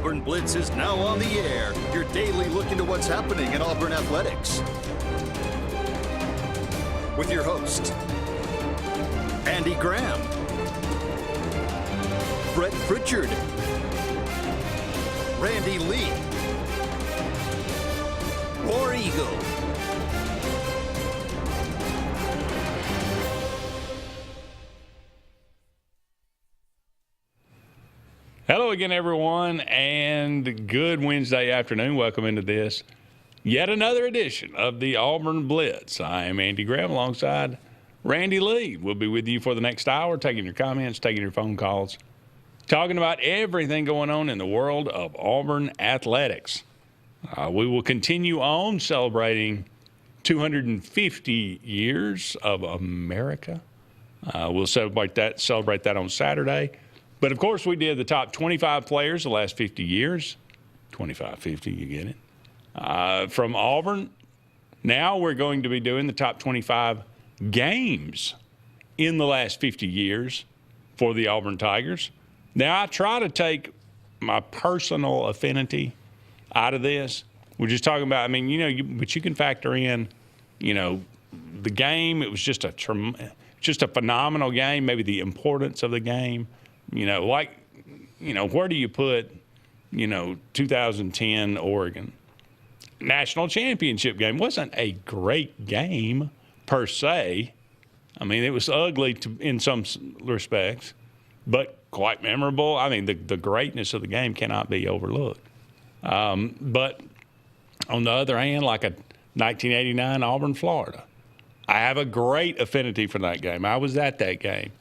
Auburn Blitz is now on the air, your daily look into what's happening in Auburn athletics. With your host, Andy Graham, Brett Pritchard, Randy Lee, War Eagle. Hello again, everyone, and good Wednesday afternoon. Welcome into this yet another edition of the Auburn Blitz. I am Andy Graham alongside Randy Lee. We'll be with you for the next hour, taking your comments, taking your phone calls, talking about everything going on in the world of Auburn athletics. We will continue on celebrating 250 years of America. We'll celebrate that on Saturday. But, of course, we did the top 25 players the last 50 years. 25-50, you get it. From Auburn, now we're going to be doing the top 25 games in the last 50 years for the Auburn Tigers. Now, I try to take my personal affinity out of this. We're just talking about, but you can factor in, the game. It was just a phenomenal game, maybe the importance of the game. Where do you put, 2010 Oregon? National championship game. Wasn't a great game per se. It was ugly in some respects, but quite memorable. The greatness of the game cannot be overlooked. But on the other hand, like a 1989 Auburn, Florida, I have a great affinity for that game. I was at that game.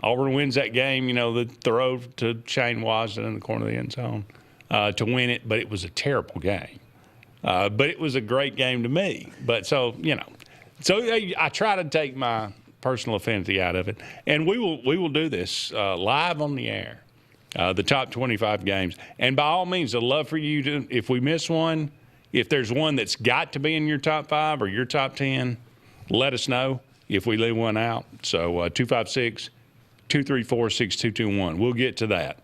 Auburn wins that game, the throw to Shane Wasden in the corner of the end zone to win it, but it was a terrible game. But it was a great game to me. But so I try to take my personal affinity out of it. And we will do this live on the air, the top 25 games. And by all means, I'd love for you to, if we miss one, if there's one that's got to be in your top 5 or your top 10, let us know if we leave one out. So 256-234-6221. We'll get to that.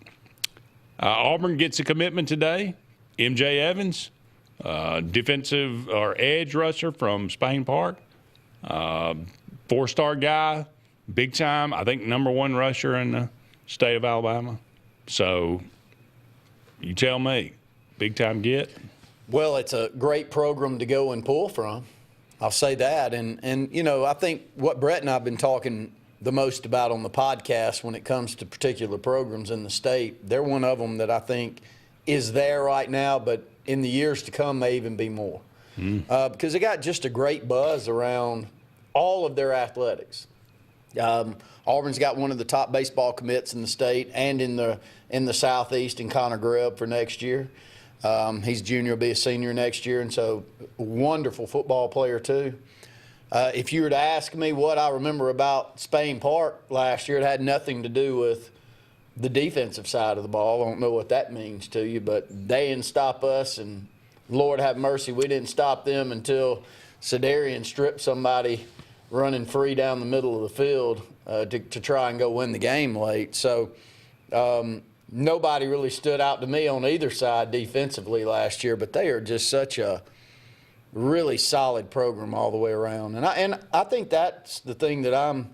Auburn gets a commitment today. MJ Evans, defensive or edge rusher from Spain Park, 4-star guy, big time, I think number 1 rusher in the state of Alabama. So you tell me, big time get? Well, it's a great program to go and pull from. I'll say that. And I think what Brett and I have been talking the most about on the podcast when it comes to particular programs in the state, they're one of them that I think is there right now, but in the years to come may even be more. Because they got just a great buzz around all of their athletics. Auburn's got one of the top baseball commits in the state and in the Southeast in Connor Grebb for next year. He's junior, will be a senior next year, and so wonderful football player too. If you were to ask me what I remember about Spain Park last year, it had nothing to do with the defensive side of the ball. I don't know what that means to you, but they didn't stop us, and Lord have mercy, we didn't stop them until Sedarian stripped somebody running free down the middle of the field to try and go win the game late. So nobody really stood out to me on either side defensively last year, but they are just such a really solid program all the way around. And I think that's the thing that I'm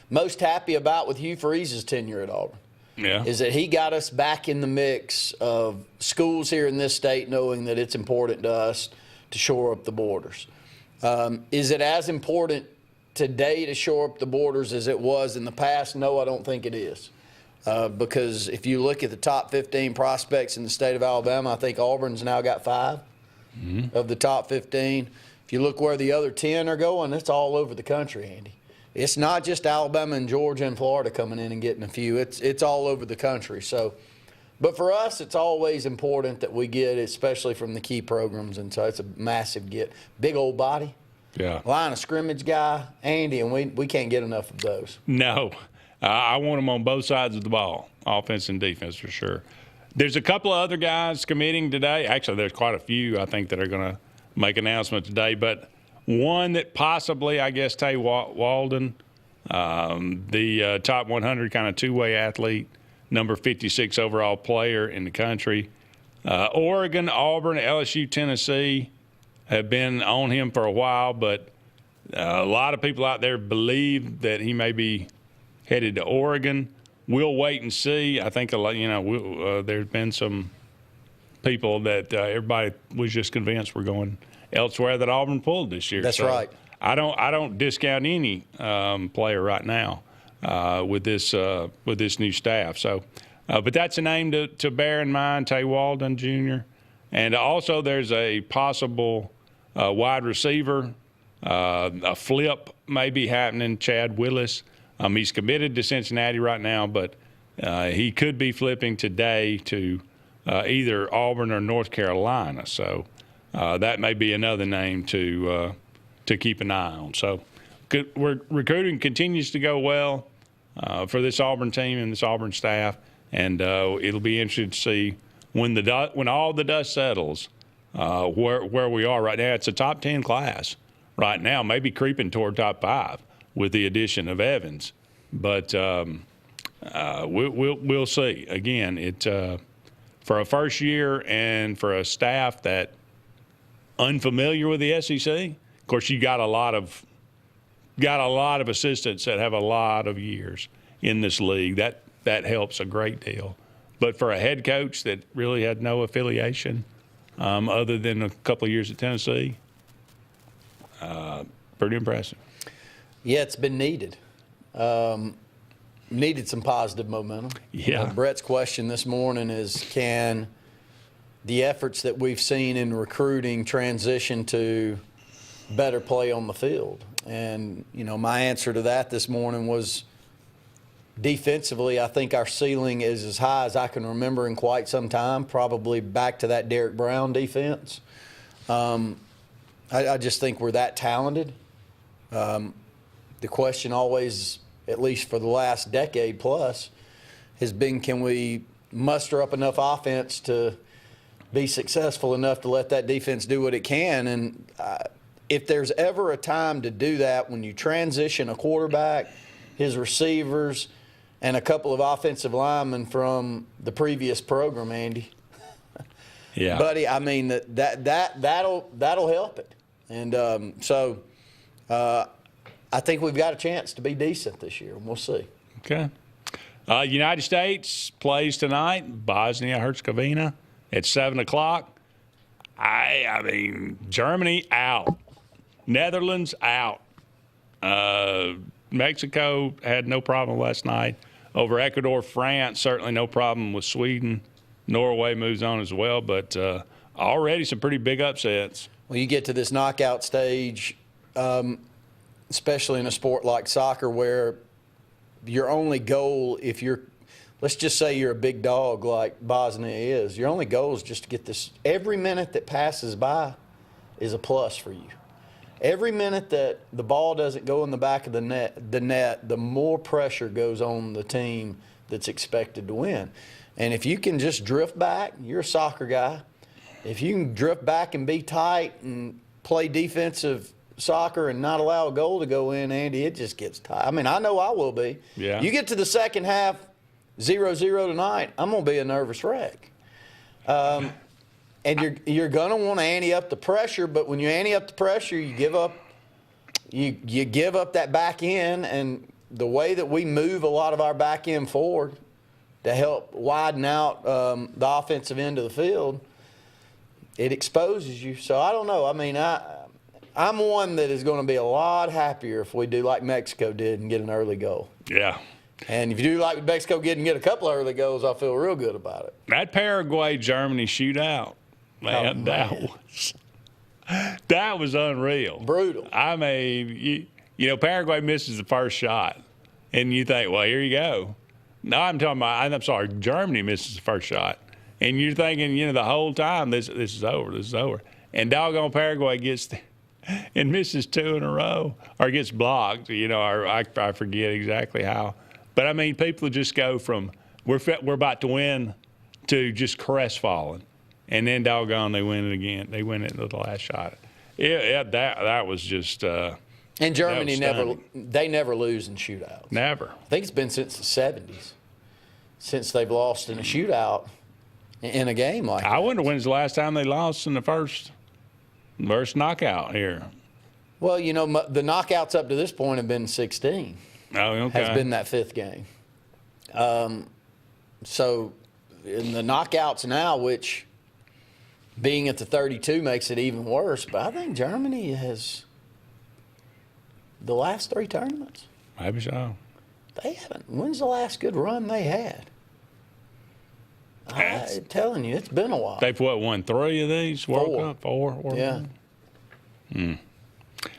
most happy about with Hugh Freeze's tenure at Auburn. Yeah. Is that he got us back in the mix of schools here in this state knowing that it's important to us to shore up the borders. Is it as important today to shore up the borders as it was in the past? No, I don't think it is. Because if you look at the top 15 prospects in the state of Alabama, I think Auburn's now got 5 of the top 15. If you look where the other 10 are going, it's all over the country, Andy. It's not just Alabama and Georgia and Florida coming in and getting a few. It's all over the country. So, but for us, it's always important that we get, especially from the key programs, and so it's a massive get. Big old body, line of scrimmage guy, Andy, and we can't get enough of those. No. I want them on both sides of the ball, offense and defense for sure. There's a couple of other guys committing today. Actually, there's quite a few, I think, that are going to make announcement today. But one that possibly, I guess, Tay Walden, the top 100 kind of two-way athlete, number 56 overall player in the country. Oregon, Auburn, LSU, Tennessee have been on him for a while, but a lot of people out there believe that he may be headed to Oregon. We'll wait and see. I think there's been some people that everybody was just convinced were going elsewhere that Auburn pulled this year. That's right. I don't discount any player right now with this new staff. So, but that's a name to bear in mind. Tay Walden Jr. And also there's a possible wide receiver. A flip may be happening. Chad Willis. He's committed to Cincinnati right now, but he could be flipping today to either Auburn or North Carolina. So that may be another name to keep an eye on. So recruiting continues to go well for this Auburn team and this Auburn staff, and it'll be interesting to see when all the dust settles where we are right now. It's a top 10 class right now, maybe creeping toward top 5 with the addition of Evans, but we'll see. Again, for a first year and for a staff that unfamiliar with the SEC. Of course, you got a lot of assistants that have a lot of years in this league. That helps a great deal. But for a head coach that really had no affiliation other than a couple of years at Tennessee, pretty impressive. Yeah, it's been needed. Needed some positive momentum. Yeah. Brett's question this morning is, can the efforts that we've seen in recruiting transition to better play on the field? And, my answer to that this morning was, defensively, I think our ceiling is as high as I can remember in quite some time, probably back to that Derek Brown defense. I just think we're that talented. The question always, at least for the last decade plus, has been, can we muster up enough offense to be successful enough to let that defense do what it can? And if there's ever a time to do that, when you transition a quarterback, his receivers, and a couple of offensive linemen from the previous program, Andy. Yeah, buddy. I mean that'll help it, and so I think we've got a chance to be decent this year, and we'll see. Okay. United States plays tonight, Bosnia-Herzegovina at 7:00. I mean, Germany out, Netherlands out. Mexico had no problem last night over Ecuador. France, certainly no problem with Sweden. Norway moves on as well, but already some pretty big upsets. When you get to this knockout stage, especially in a sport like soccer, where your only goal, if you're, let's just say you're a big dog like Bosnia is, your only goal is just to get this. Every minute that passes by is a plus for you. Every minute that the ball doesn't go in the back of the net, the more pressure goes on the team that's expected to win. And if you can just drift back, you're a soccer guy. If you can drift back and be tight and play defensive soccer and not allow a goal to go in, Andy, it just gets tight. I mean, I know I will be. Yeah. You get to the second half, 0-0 tonight, I'm going to be a nervous wreck. And you're going to want to ante up the pressure, but when you ante up the pressure, you give up that back end, and the way that we move a lot of our back end forward to help widen out the offensive end of the field, it exposes you. So I don't know. I mean, I'm one that is going to be a lot happier if we do like Mexico did and get an early goal. Yeah. And if you do like Mexico did and get a couple of early goals, I feel real good about it. That Paraguay-Germany shootout, man, that was unreal. Brutal. I mean, Paraguay misses the first shot, and you think, well, here you go. No, I'm sorry, Germany misses the first shot. And you're thinking, the whole time, this is over, this is over. And doggone Paraguay gets and misses 2 in a row, or gets blocked, or I forget exactly how. But, I mean, people just go from we're about to win to just crestfallen. And then, doggone, they win it again. They win it in the last shot. Yeah, that was just and Germany never lose in shootouts. Never. I think it's been since the 70s since they've lost in a shootout in a game like that. I wonder when's the last time they lost in the first knockout here. Well, you know, the knockouts up to this point have been 16. Oh, okay. Has been that 5th game. So in the knockouts now, which being at the 32 makes it even worse, but I think Germany has the last 3 tournaments. Maybe so. They haven't. When's the last good run they had? I'm telling you, it's been a while. They've won 3 of these World Cup? 4? Yeah.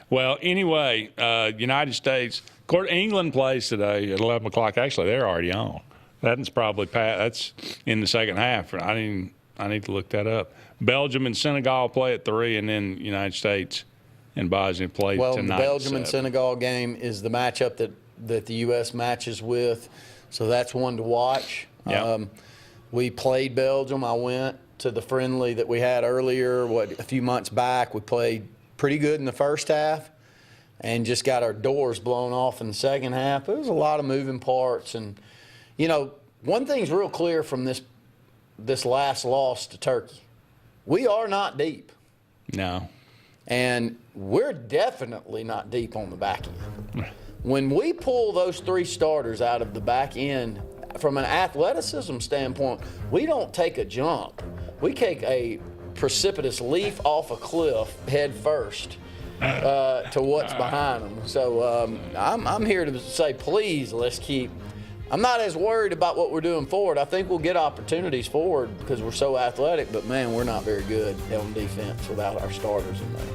Well, anyway, United States. Of course, England plays today at 11 o'clock. Actually, they're already on. That's probably that's in the second half. I need to look that up. Belgium and Senegal play at 3, and then United States and Bosnia play tonight. Well, the Belgium and Senegal game is the matchup that the U.S. matches with, so that's one to watch. Yep. We played Belgium. I went to the friendly that we had earlier, a few months back. We played pretty good in the first half and just got our doors blown off in the second half. There was a lot of moving parts. And, you know, one thing's real clear from this last loss to Turkey. We are not deep. No. And we're definitely not deep on the back end. When we pull those 3 starters out of the back end, from an athleticism standpoint, we don't take a jump. We take a precipitous leap off a cliff head first to what's behind them. So I'm here to say, please, let's keep. I'm not as worried about what we're doing forward. I think we'll get opportunities forward because we're so athletic, but, man, we're not very good on defense without our starters in there.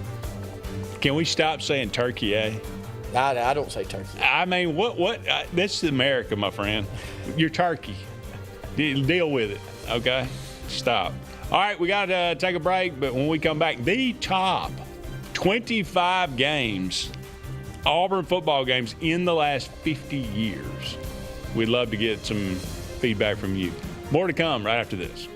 Can we stop saying Turkey, eh? I don't say Turkey. I mean, what? This is America, my friend. You're Turkey. Deal with it, okay? Stop. All right, we got to take a break, but when we come back, the top 25 games, Auburn football games in the last 50 years. We'd love to get some feedback from you. More to come right after this.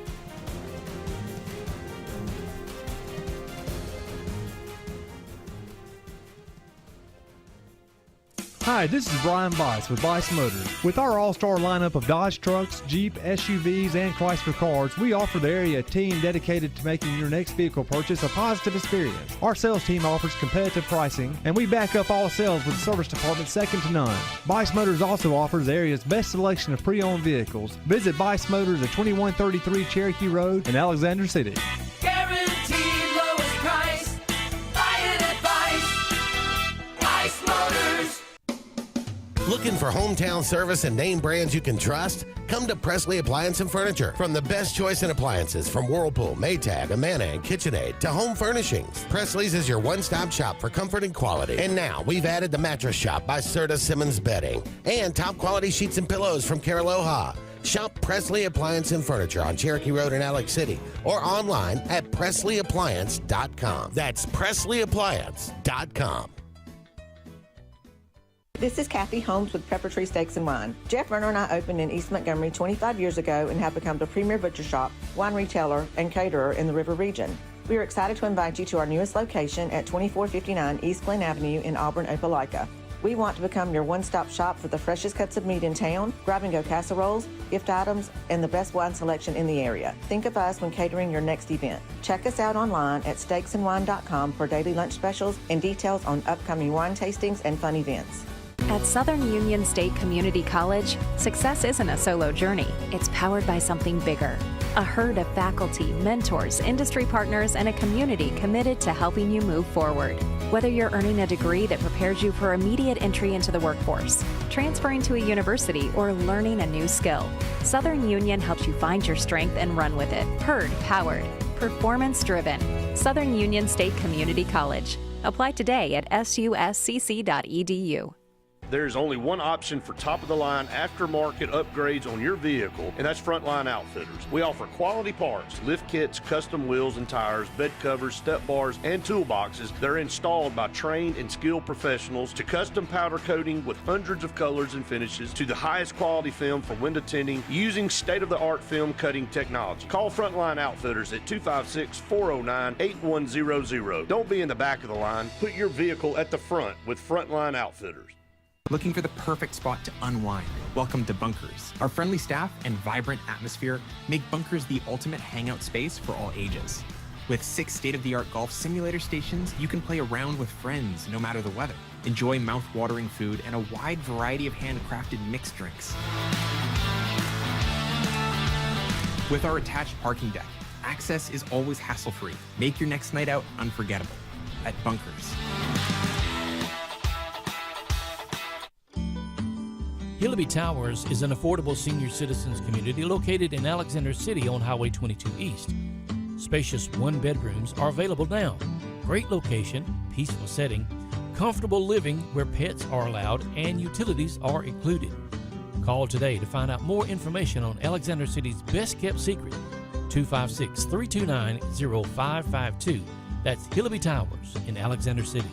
Hi, this is Brian Bice with Bice Motors. With our all-star lineup of Dodge trucks, Jeep, SUVs, and Chrysler cars, we offer the area a team dedicated to making your next vehicle purchase a positive experience. Our sales team offers competitive pricing, and we back up all sales with a service department second to none. Bice Motors also offers the area's best selection of pre-owned vehicles. Visit Bice Motors at 2133 Cherokee Road in Alexander City. Guaranteed lowest price. Buy it at Bice. Bice Motors. Looking for hometown service and name brands you can trust? Come to Presley Appliance and Furniture. From the best choice in appliances from Whirlpool, Maytag, Amana, and KitchenAid to home furnishings, Presley's is your one-stop shop for comfort and quality. And now we've added the Mattress Shop by Serta Simmons Bedding and top quality sheets and pillows from Caraloha. Shop Presley Appliance and Furniture on Cherokee Road in Alex City or online at PresleyAppliance.com. That's PresleyAppliance.com. This is Kathy Holmes with Pepper Tree Steaks and Wine. Jeff Verner and I opened in East Montgomery 25 years ago and have become the premier butcher shop, wine retailer, and caterer in the River region. We are excited to invite you to our newest location at 2459 East Glen Avenue in Auburn, Opelika. We want to become your one-stop shop for the freshest cuts of meat in town, grab-and-go casseroles, gift items, and the best wine selection in the area. Think of us when catering your next event. Check us out online at steaksandwine.com for daily lunch specials and details on upcoming wine tastings and fun events. At Southern Union State Community College, success isn't a solo journey. It's powered by something bigger. A herd of faculty, mentors, industry partners, and a community committed to helping you move forward. Whether you're earning a degree that prepares you for immediate entry into the workforce, transferring to a university, or learning a new skill, Southern Union helps you find your strength and run with it. Herd powered, performance driven. Southern Union State Community College. Apply today at suscc.edu. There's only one option for top-of-the-line aftermarket upgrades on your vehicle, and that's Frontline Outfitters. We offer quality parts, lift kits, custom wheels and tires, bed covers, step bars, and toolboxes that are installed by trained and skilled professionals, to custom powder coating with hundreds of colors and finishes, to the highest quality film for window tinting using state-of-the-art film cutting technology. Call Frontline Outfitters at 256-409-8100. Don't be in the back of the line. Put your vehicle at the front with Frontline Outfitters. Looking for the perfect spot to unwind? Welcome to Bunkers. Our friendly staff and vibrant atmosphere make Bunkers the ultimate hangout space for all ages. With 6 state-of-the-art golf simulator stations, you can play around with friends no matter the weather. Enjoy mouth-watering food and a wide variety of handcrafted mixed drinks. With our attached parking deck, access is always hassle-free. Make your next night out unforgettable at Bunkers. Hillaby Towers is an affordable senior citizens community located in Alexander City on Highway 22 East. Spacious one-bedrooms are available now. Great location, peaceful setting, comfortable living where pets are allowed and utilities are included. Call today to find out more information on Alexander City's best-kept secret, 256-329-0552. That's Hillaby Towers in Alexander City.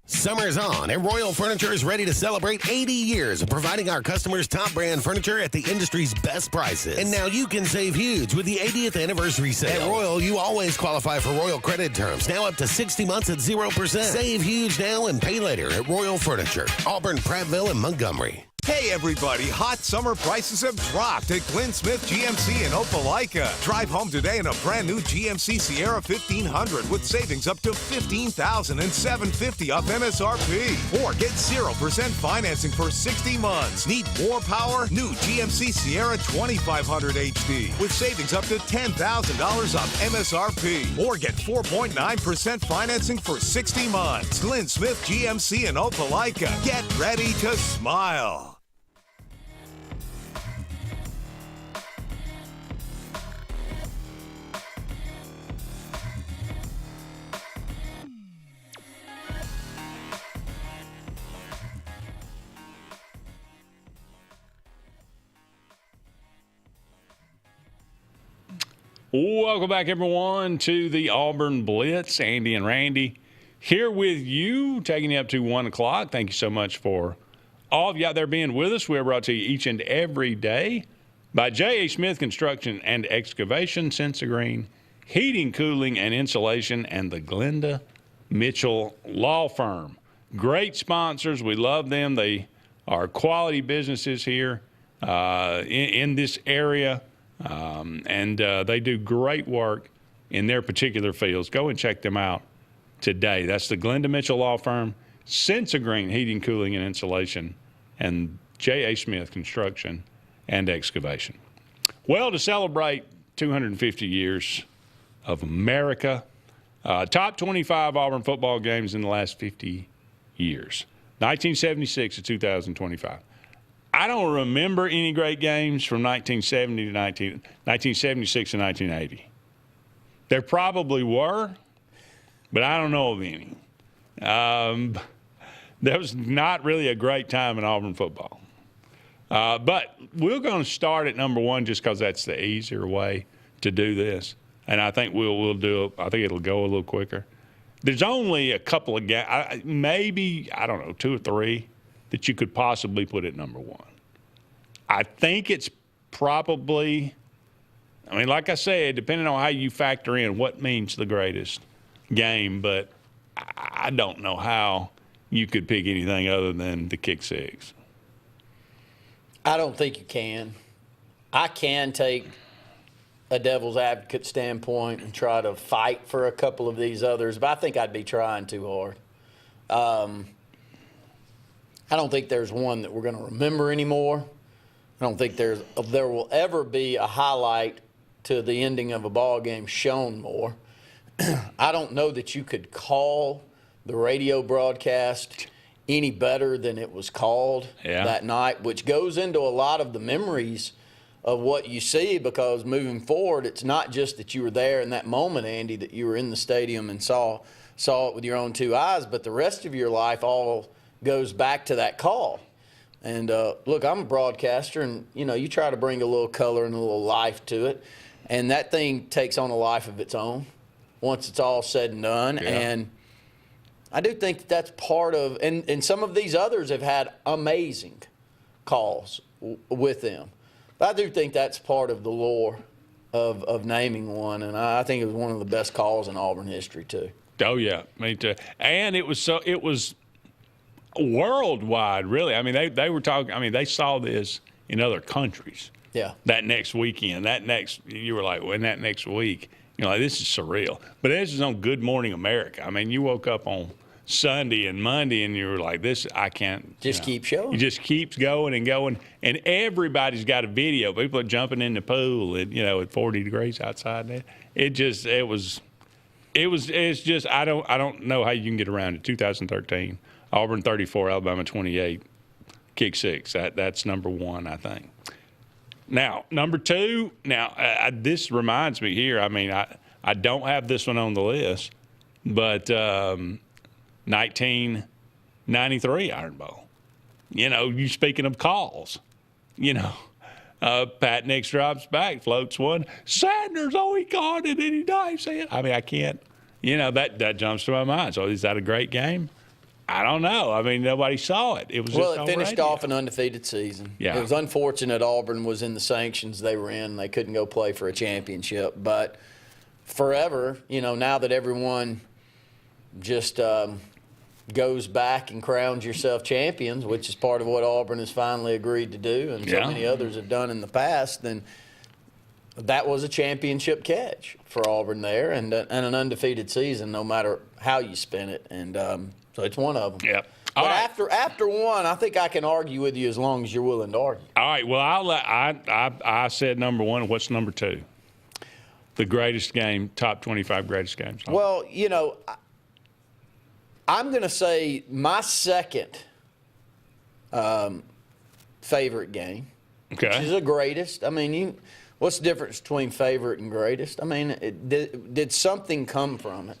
Summer is on, and Royal Furniture is ready to celebrate 80 years of providing our customers top brand furniture at the industry's best prices. And now you can save huge with the 80th anniversary sale. At Royal, you always qualify for Royal credit terms, now up to 60 months at 0%. Save huge now and pay later at Royal Furniture, Auburn, Prattville, and Montgomery. Hey everybody, hot summer prices have dropped at Glenn Smith GMC in Opelika. Drive home today in a brand new GMC Sierra 1500 with savings up to $15,750 off MSRP. Or get 0% financing for 60 months. Need more power? New GMC Sierra 2500 HD with savings up to $10,000 off MSRP. Or get 4.9% financing for 60 months. Glenn Smith GMC in Opelika. Get ready to smile. Welcome back, everyone, to the Auburn Blitz. Andy and Randy here with you, taking you up to 1 o'clock. Thank you so much for all of you out there being with us. We're brought to you each and every day by J.A. Smith Construction and Excavation, Green, Heating, Cooling, and Insulation, and the Glenda Mitchell Law Firm. Great sponsors. We love them. They are quality businesses here in this area. And they do great work in their particular fields. Go and check them out today. That's the Glenda Mitchell Law Firm, Green Heating, Cooling, and Insulation, and J.A. Smith Construction and Excavation. Well, to celebrate 250 years of America, top 25 Auburn football games in the last 50 years, 1976 to 2025. I don't remember any great games from 1970 to 1976 to 1980. There probably were, but I don't know of any. There was not really a great time in Auburn football. But we're going to start at number one just because that's the easier way to do this. And I think we'll do it. I think it'll go a little quicker. There's only a couple of games, maybe, I don't know, 2 or 3 that you could possibly put at number one. I think it's probably, I mean, like I said, depending on how you factor in what means the greatest game, but I don't know how you could pick anything other than the kick six. I don't think you can. I can take a devil's advocate standpoint and try to fight for a couple of these others, but I think I'd be trying too hard. I don't think there's one that we're going to remember anymore. I don't think there will ever be a highlight to the ending of a ball game shown more. I don't know that you could call the radio broadcast any better than it was called that night, which goes into a lot of the memories of what you see, because moving forward, it's not just that you were there in that moment, Andy, that you were in the stadium and saw it with your own 2 eyes, but the rest of your life all goes back to that call. And look, I'm a broadcaster, and you try to bring a little color and a little life to it, and that thing takes on a life of its own once it's all said and done. Yeah. And I do think that's part of, and some of these others have had amazing calls with them, but I do think that's part of the lore of naming one, and I think it was one of the best calls in Auburn history too. Oh yeah, me too. And it was worldwide, really. I mean, they were talking. I mean, they saw this in other countries. Yeah. That next weekend, you were like, well, in that next week, like, this is surreal. But this is on Good Morning America. I mean, you woke up on Sunday and Monday and you were like, I can't. Just keep showing. It just keeps going and going. And everybody's got a video. People are jumping in the pool at 40 degrees outside there. It's just, I don't know how you can get around it. 2013, Auburn 34, Alabama 28, kick 6. That's number 1, I think. Now, number 2, this reminds me here, I mean, I don't have this one on the list, but 1993 Iron Bowl. You speaking of calls, Pat Nix drops back, floats one. Sanders, he caught it and he dives in. I mean, I can't, that jumps to my mind. So is that a great game? I don't know. I mean, nobody saw it. It finished off an undefeated season. Yeah. It was unfortunate Auburn was in the sanctions they were in. They couldn't go play for a championship. But forever, now that everyone just goes back and crowns yourself champions, which is part of what Auburn has finally agreed to do and so many others have done in the past, then that was a championship catch for Auburn there and an undefeated season no matter how you spin it. And so it's one of them. Yep. But after one, I think I can argue with you as long as you're willing to argue. All right. Well, I said number 1. What's number 2? The greatest game, top 25 greatest games. Well, I'm going to say my second favorite game, which is the greatest. I mean, what's the difference between favorite and greatest? I mean, did something come from it?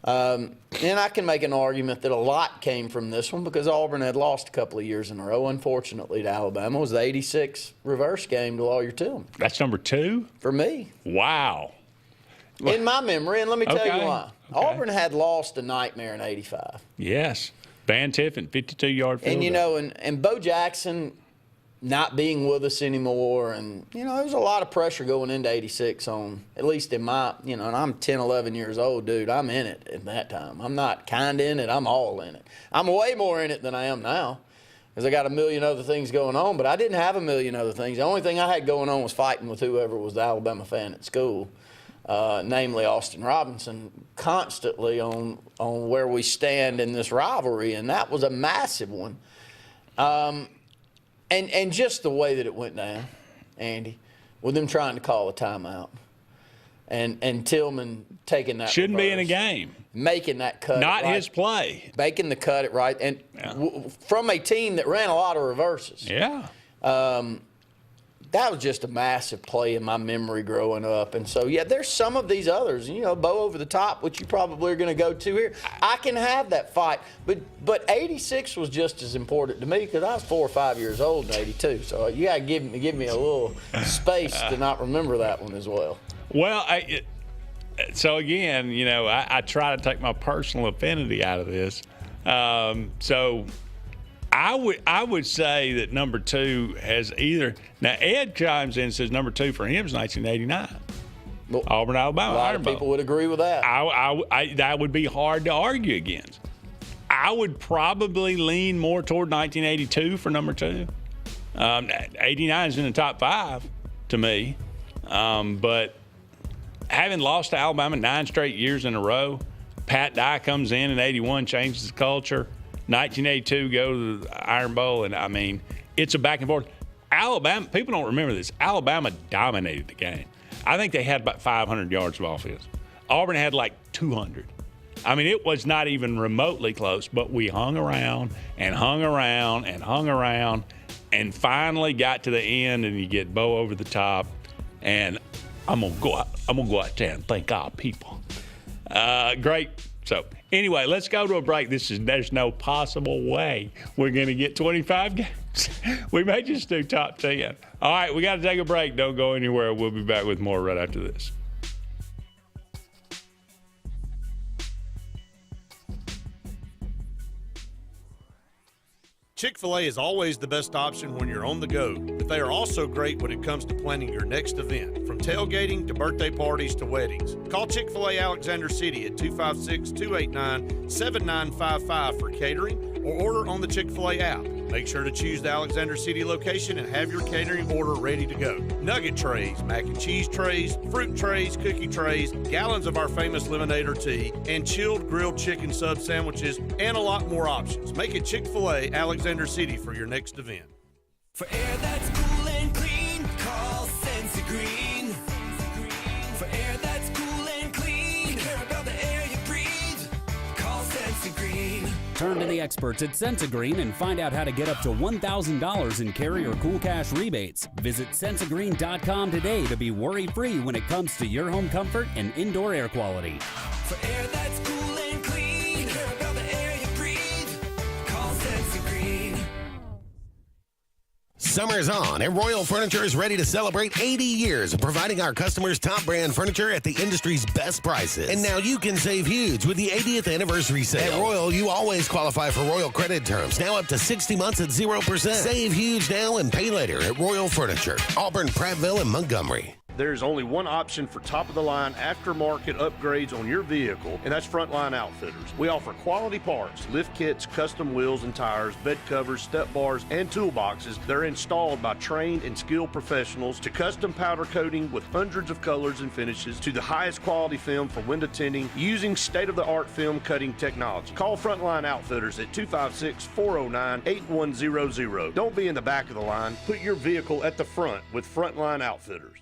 And I can make an argument that a lot came from this one because Auburn had lost a couple of years in a row, unfortunately, to Alabama. It was the 86 reverse game to Lawyer Tillman. That's number 2? For me. Wow. In my memory, and let me tell you why. Okay. Auburn had lost a nightmare in 85. Yes. Van Tiffin, 52-yard field goal. And Bo Jackson not being with us anymore. And, there was a lot of pressure going into 86 on, at least in my, and I'm 10, 11 years old, dude. I'm in it at that time. I'm not kind of in it. I'm all in it. I'm way more in it than I am now because I got a million other things going on, but I didn't have a million other things. The only thing I had going on was fighting with whoever was the Alabama fan at school, namely Austin Robinson, constantly on where we stand in this rivalry, and that was a massive one. And just the way that it went down, Andy, with them trying to call a timeout, and Tillman taking that shouldn't reverse, be in a game, making that cut, not right, his play, making the cut it right, and from a team that ran a lot of reverses. Yeah, that was just a massive play in my memory growing up. And so, there's some of these others, Bo over the top, which you probably are going to go to here. I can have that fight. But 86 was just as important to me because I was 4 or 5 years old in 82. So you got to give me a little space to not remember that one as well. Well, so again, I try to take my personal affinity out of this. So I would say that number 2 has either – now, Ed chimes in and says number 2 for him is 1989. Well, Auburn, Alabama. A lot of people would agree with that. That would be hard to argue against. I would probably lean more toward 1982 for number 2. 89 is in the top 5 to me. But having lost to Alabama 9 straight years in a row, Pat Dye comes in 81, changes the culture. 1982, go to the Iron Bowl, and I mean, it's a back and forth. Alabama, people don't remember this. Alabama dominated the game. I think they had about 500 yards of offense. Auburn had like 200. I mean, it was not even remotely close, but we hung around and hung around and hung around and finally got to the end, and you get Bo over the top, and I'm gonna go out there and thank our people. Great. So anyway, let's go to a break. There's no possible way we're going to get 25 games. We may just do top 10. All right, we got to take a break. Don't go anywhere. We'll be back with more right after this. Chick-fil-A is always the best option when you're on the go, but they are also great when it comes to planning your next event. From from tailgating to birthday parties to weddings. Call Chick-fil-A Alexander City at 256-289-7955 for catering or order on the Chick-fil-A app. Make sure to choose the Alexander City location and have your catering order ready to go. Nugget trays, mac and cheese trays, fruit trays, cookie trays, gallons of our famous lemonade or tea, and chilled grilled chicken sub sandwiches, and a lot more options. Make it Chick-fil-A Alexander City for your next event. For air that's cool and clean, call Senza Green. For air that's cool and clean, care about the air you breathe, call Senza Green. Turn to the experts at Sensagreen and find out how to get up to $1,000 in carrier cool cash rebates. Visit sensagreen.com today to be worry-free when it comes to your home comfort and indoor air quality. For air that's cool and clean, care about the air you breathe, call Senza Green. Summer's on, and Royal Furniture is ready to celebrate 80 years of providing our customers top brand furniture at the industry's best prices. And now you can save huge with the 80th anniversary sale. At Royal, you always qualify for Royal credit terms, now up to 60 months at 0%. Save huge now and pay later at Royal Furniture, Auburn, Prattville, and Montgomery. There's only one option for top-of-the-line aftermarket upgrades on your vehicle, and that's Frontline Outfitters. We offer quality parts, lift kits, custom wheels and tires, bed covers, step bars, and toolboxes. They're installed by trained and skilled professionals, to custom powder coating with hundreds of colors and finishes, to the highest quality film for window tinting using state-of-the-art film cutting technology. Call Frontline Outfitters at 256-409-8100. Don't be in the back of the line. Put your vehicle at the front with Frontline Outfitters.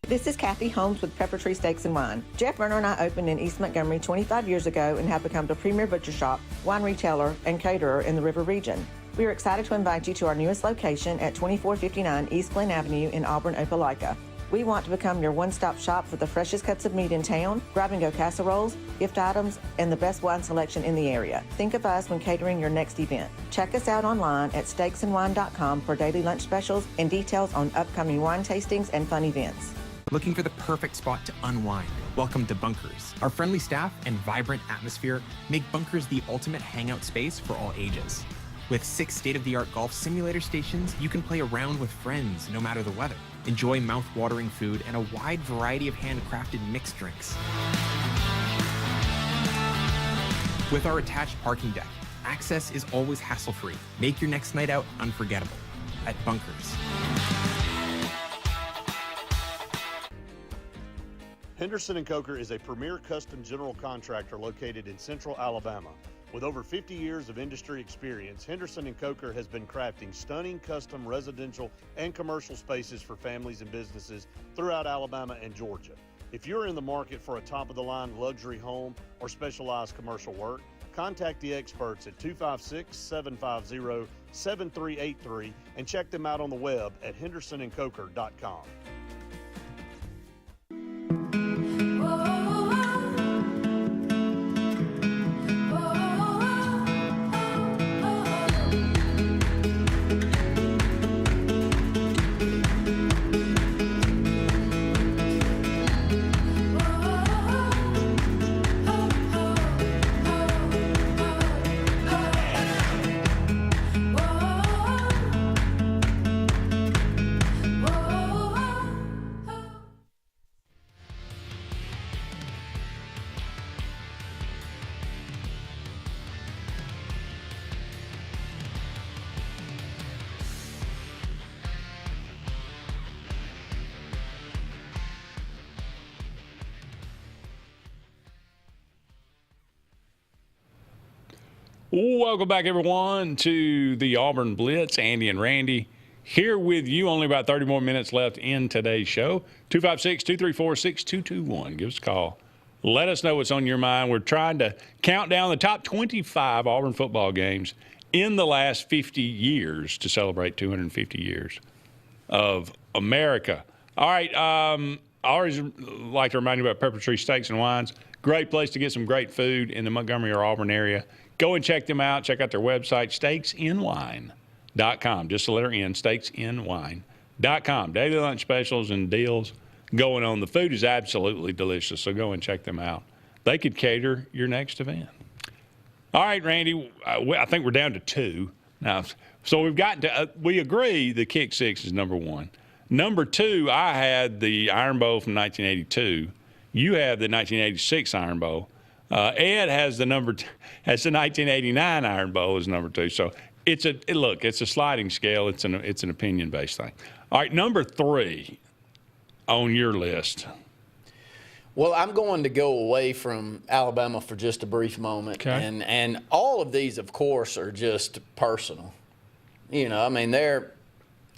This is Kathy Holmes with Pepper Tree Steaks and Wine. Jeff Verner and I opened in East Montgomery 25 years ago and have become the premier butcher shop, wine retailer, and caterer in the River region. We are excited to invite you to our newest location at 2459 East Glen Avenue in Auburn, Opelika. We want to become your one-stop shop for the freshest cuts of meat in town, grab-and-go casseroles, gift items, and the best wine selection in the area. Think of us when catering your next event. Check us out online at steaksandwine.com for daily lunch specials and details on upcoming wine tastings and fun events. Looking for the perfect spot to unwind? Welcome to Bunkers. Our friendly staff and vibrant atmosphere make Bunkers the ultimate hangout space for all ages. With 6 state-of-the-art golf simulator stations, you can play around with friends no matter the weather. Enjoy mouth-watering food and a wide variety of handcrafted mixed drinks. With our attached parking deck, access is always hassle-free. Make your next night out unforgettable at Bunkers. Henderson & Coker is a premier custom general contractor located in central Alabama. With over 50 years of industry experience, Henderson & Coker has been crafting stunning custom residential and commercial spaces for families and businesses throughout Alabama and Georgia. If you're in the market for a top-of-the-line luxury home or specialized commercial work, contact the experts at 256-750-7383 and check them out on the web at hendersonandcoker.com. Welcome back, everyone, to the Auburn Blitz. Andy and Randy here with you. Only about 30 more minutes left in today's show. 256-234-6221. Give us a call. Let us know what's on your mind. We're trying to count down the top 25 Auburn football games in the last 50 years to celebrate 250 years of America. All right. I always like to remind you about Pepper Tree Steaks and Wines. Great place to get some great food in the Montgomery or Auburn area. Go and check them out. Check out their website, steaksandwine.com. Just the letter N, steaksandwine.com. Daily lunch specials and deals going on. The food is absolutely delicious, so go and check them out. They could cater your next event. All right, Randy, I think we're down to 2 now. So we've got to, we agree the kick six is number 1. Number 2, I had the Iron Bowl from 1982. You have the 1986 Iron Bowl. Ed has the 1989 Iron Bowl as number 2. So it's a sliding scale. It's an opinion-based thing. All right, number 3 on your list. Well, I'm going to go away from Alabama for just a brief moment. Okay. And all of these, of course, are just personal. I mean,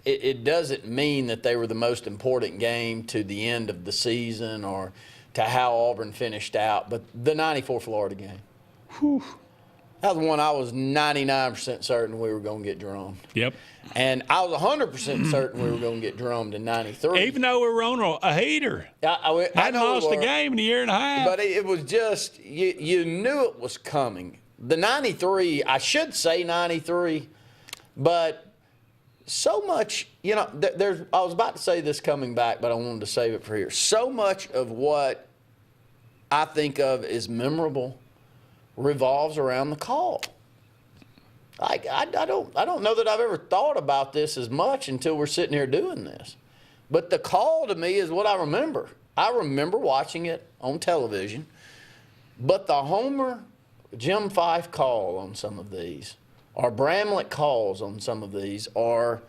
it doesn't mean that they were the most important game to the end of the season or to how Auburn finished out, but the 94 Florida game. Whew. That was one I was 99% certain we were going to get drummed. Yep. And I was 100% certain we were going to get drummed in 93. Even though we were on a heater. I hadn't know lost a game in a year and a half. But it was just, you knew it was coming. The 93, I should say 93, but so much, I was about to say this coming back, but I wanted to save it for here. So much of what I think of as memorable revolves around the call. I don't know that I've ever thought about this as much until we're sitting here doing this. But the call to me is what I remember. I remember watching it on television. But the Homer Jim Fife call on some of these, or Bramlett calls on some of these, are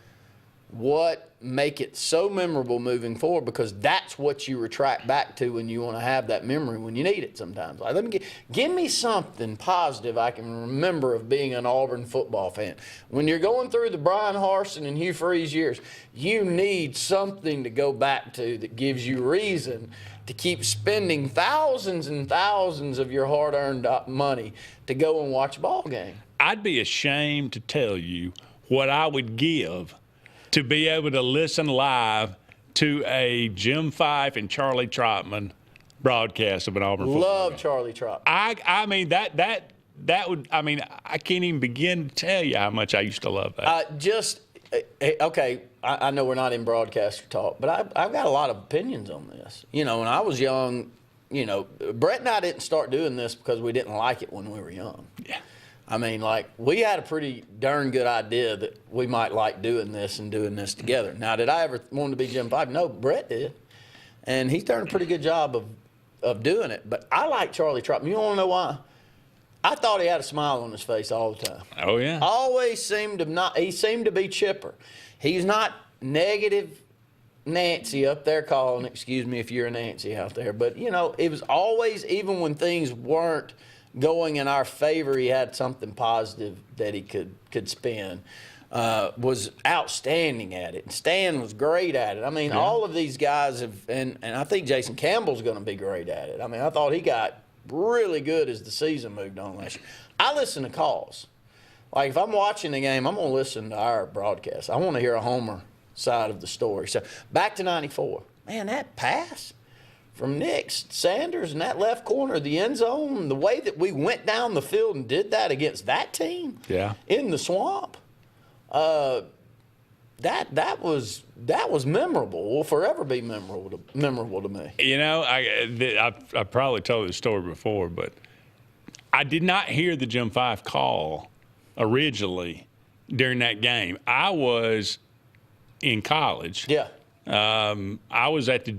what make it so memorable moving forward, because that's what you retract back to when you want to have that memory when you need it sometimes. Like, give me something positive I can remember of being an Auburn football fan. When you're going through the Brian Harsin and Hugh Freeze years, you need something to go back to that gives you reason to keep spending thousands and thousands of your hard-earned money to go and watch a ball game. I'd be ashamed to tell you what I would give to be able to listen live to a Jim Fife and Charlie Trotman broadcast of an Auburn football Love game. Charlie Trotman. I mean, that would, I mean, I can't even begin to tell you how much I used to love that. Okay, I know we're not in broadcaster talk, but I've got a lot of opinions on this. When I was young, Brett and I didn't start doing this because we didn't like it when we were young. Yeah. I mean, we had a pretty darn good idea that we might like doing this and doing this together. Now, did I ever want to be Jim Fife? No, Brett did. And he's done a pretty good job of doing it. But I like Charlie Trotman. You want to know why? I thought he had a smile on his face all the time. Oh, yeah. Always seemed to be chipper. He's not negative Nancy up there calling, excuse me if you're a Nancy out there. But, it was always, even when things weren't going in our favor, he had something positive that he could spin. Was outstanding at it. And Stan was great at it. I mean, all of these guys have, and I think Jason Campbell's going to be great at it. I mean, I thought he got really good as the season moved on last year. I listen to calls. Like, if I'm watching the game, I'm going to listen to our broadcast. I want to hear a Homer side of the story. So, back to 94. Man, that pass from Nick Sanders in that left corner of the end zone, the way that we went down the field and did that against that team in the swamp, that was memorable. Will forever be memorable to me. I probably told this story before, but I did not hear the Jim Fife call originally during that game. I was in college. Yeah. I was at the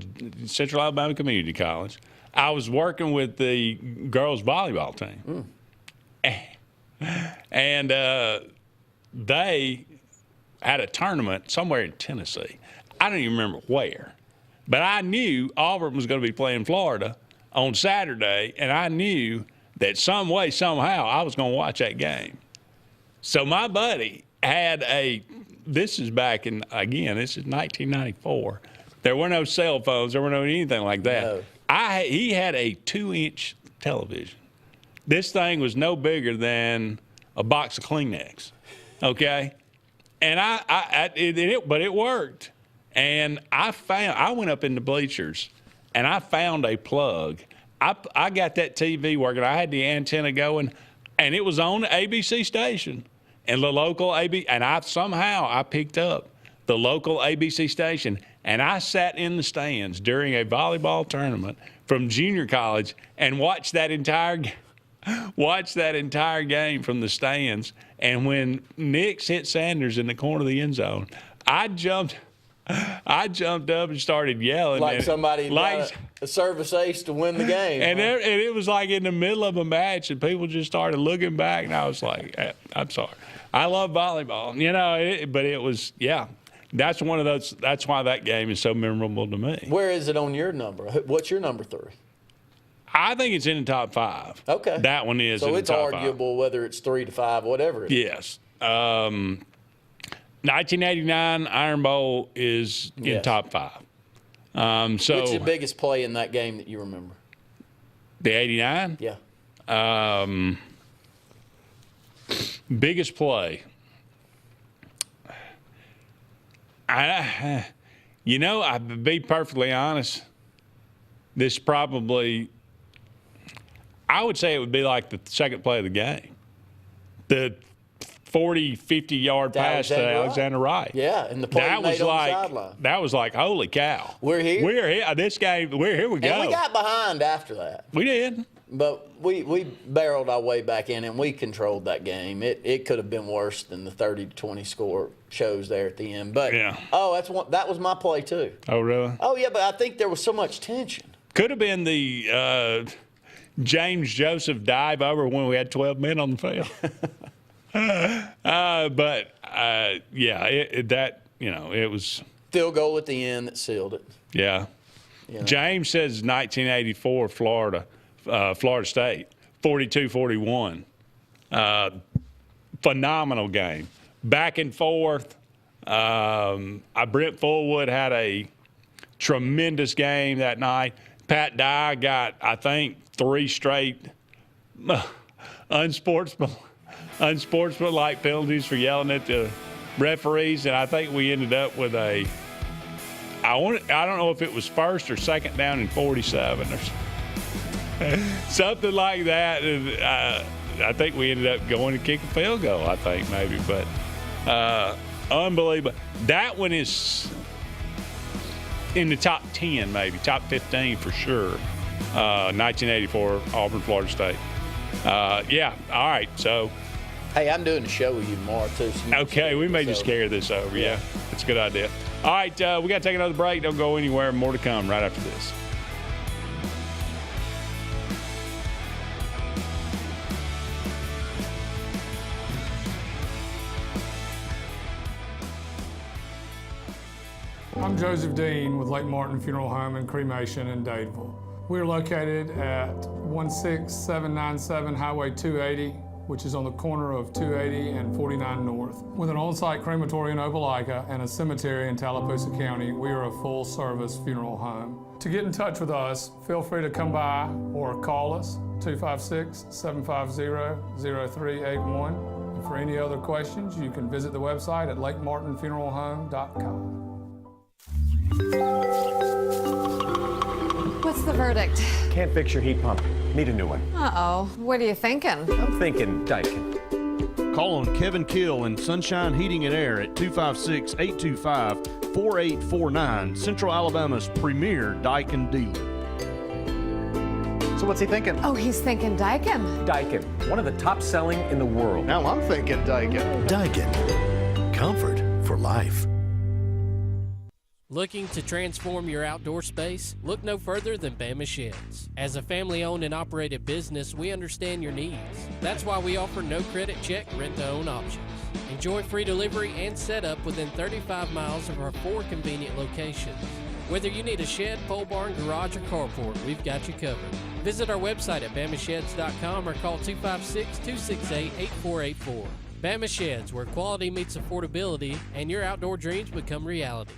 Central Alabama Community College. I was working with the girls volleyball team. And they had a tournament somewhere in Tennessee. I don't even remember where. But I knew Auburn was going to be playing Florida on Saturday, and I knew that some way, somehow, I was going to watch that game. So my buddy had this is back in, again, this is 1994. There were no cell phones. There were no anything like that. No. He had a 2-inch television. This thing was no bigger than a box of Kleenex, okay? And but it worked. And I went up in the bleachers, and I found a plug. I got that TV working. I had the antenna going, and it was on the ABC station. And the local and I picked up the local ABC station, and I sat in the stands during a volleyball tournament from junior college and watched that entire game from the stands. And when Nix hit Sanders in the corner of the end zone, I jumped I jumped up and started yelling. Like and somebody got a service ace to win the game. And it was like in the middle of a match, and people just started looking back, and I was like, I'm sorry. I love volleyball, but it was, that's one of those. That's why that game is so memorable to me. Where is it on your number? What's your number 3? I think it's in the top 5. Okay. That one is in the top 5. So it's arguable whether it's 3 to 5, whatever it is. Yes. 1989 Iron Bowl is in top 5. What's the biggest play in that game that you remember? The 89? Yeah. Biggest play. I'll be perfectly honest. This probably, I would say it would be like the second play of the game. The 40, 50-yard pass to Alexander Wright. Yeah, and the play he made on the sideline. That was like, holy cow. We're here. We're here. This game, here we go. And we got behind after that. We did. But we barreled our way back in, and we controlled that game. It could have been worse than the 30-20 score shows there at the end. But, that was my play too. Oh, really? Oh, yeah, but I think there was so much tension. Could have been the James Joseph dive over when we had 12 men on the field. It was field goal at the end that sealed it. Yeah. James says 1984 Florida State, 42-41. Phenomenal game. Back and forth. Brent Fullwood had a tremendous game that night. Pat Dye got, I think, 3 straight unsportsmanlike penalties for yelling at the referees, and I think we ended up with I don't know if it was first or second down and 47 or something like that. And, I think we ended up going to kick a field goal, I think maybe, but unbelievable. That one is in the top 10, maybe top 15 for sure. 1984 Auburn, Florida State. All right, so. Hey, I'm doing a show with you tomorrow, too. So okay, we may just carry this over. Yeah, that's a good idea. All right, we got to take another break. Don't go anywhere. More to come right after this. I'm Joseph Dean with Lake Martin Funeral Home and Cremation in Dadeville. We're located at 16797 Highway 280, which is on the corner of 280 and 49 North. With an on-site crematory in Opelika and a cemetery in Tallapoosa County, we are a full-service funeral home. To get in touch with us, feel free to come by or call us, 256-750-0381. And for any other questions, you can visit the website at lakemartinfuneralhome.com. What's the verdict? Can't fix your heat pump. Need a new one. Uh-oh. What are you thinking? I'm thinking Daikin. Call on Kevin Kill and Sunshine Heating and Air at 256-825-4849, Central Alabama's premier Daikin dealer. So what's he thinking? Oh, he's thinking Daikin. Daikin, one of the top selling in the world. Now I'm thinking Daikin. Daikin, comfort for life. Looking to transform your outdoor space? Look no further than Bama Sheds. As a family-owned and operated business, we understand your needs. That's why we offer no credit check rent-to-own options. Enjoy free delivery and setup within 35 miles of our 4 convenient locations. Whether you need a shed, pole barn, garage, or carport, we've got you covered. Visit our website at bamasheds.com or call 256-268-8484. Bama Sheds, where quality meets affordability and your outdoor dreams become reality.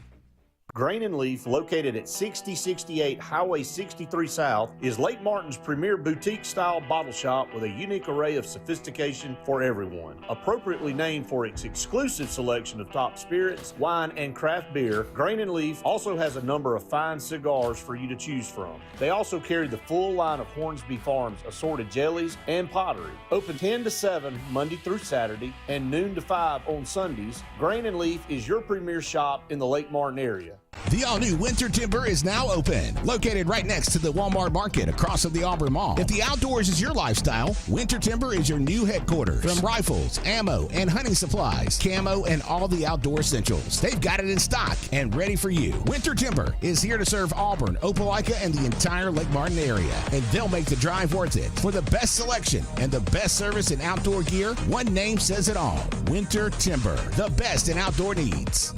Grain and Leaf, located at 6068 Highway 63 South, is Lake Martin's premier boutique-style bottle shop with a unique array of sophistication for everyone. Appropriately named for its exclusive selection of top spirits, wine, and craft beer, Grain and Leaf also has a number of fine cigars for you to choose from. They also carry the full line of Hornsby Farms assorted jellies and pottery. Open 10 to 7 Monday through Saturday and noon to 5 on Sundays, Grain and Leaf is your premier shop in the Lake Martin area. The all-new Winter Timber is now open. Located right next to the Walmart Market across from the Auburn Mall. If the outdoors is your lifestyle, Winter Timber is your new headquarters. From rifles, ammo, and hunting supplies, camo, and all the outdoor essentials, they've got it in stock and ready for you. Winter Timber is here to serve Auburn, Opelika, and the entire Lake Martin area. And they'll make the drive worth it. For the best selection and the best service in outdoor gear, one name says it all. Winter Timber, the best in outdoor needs.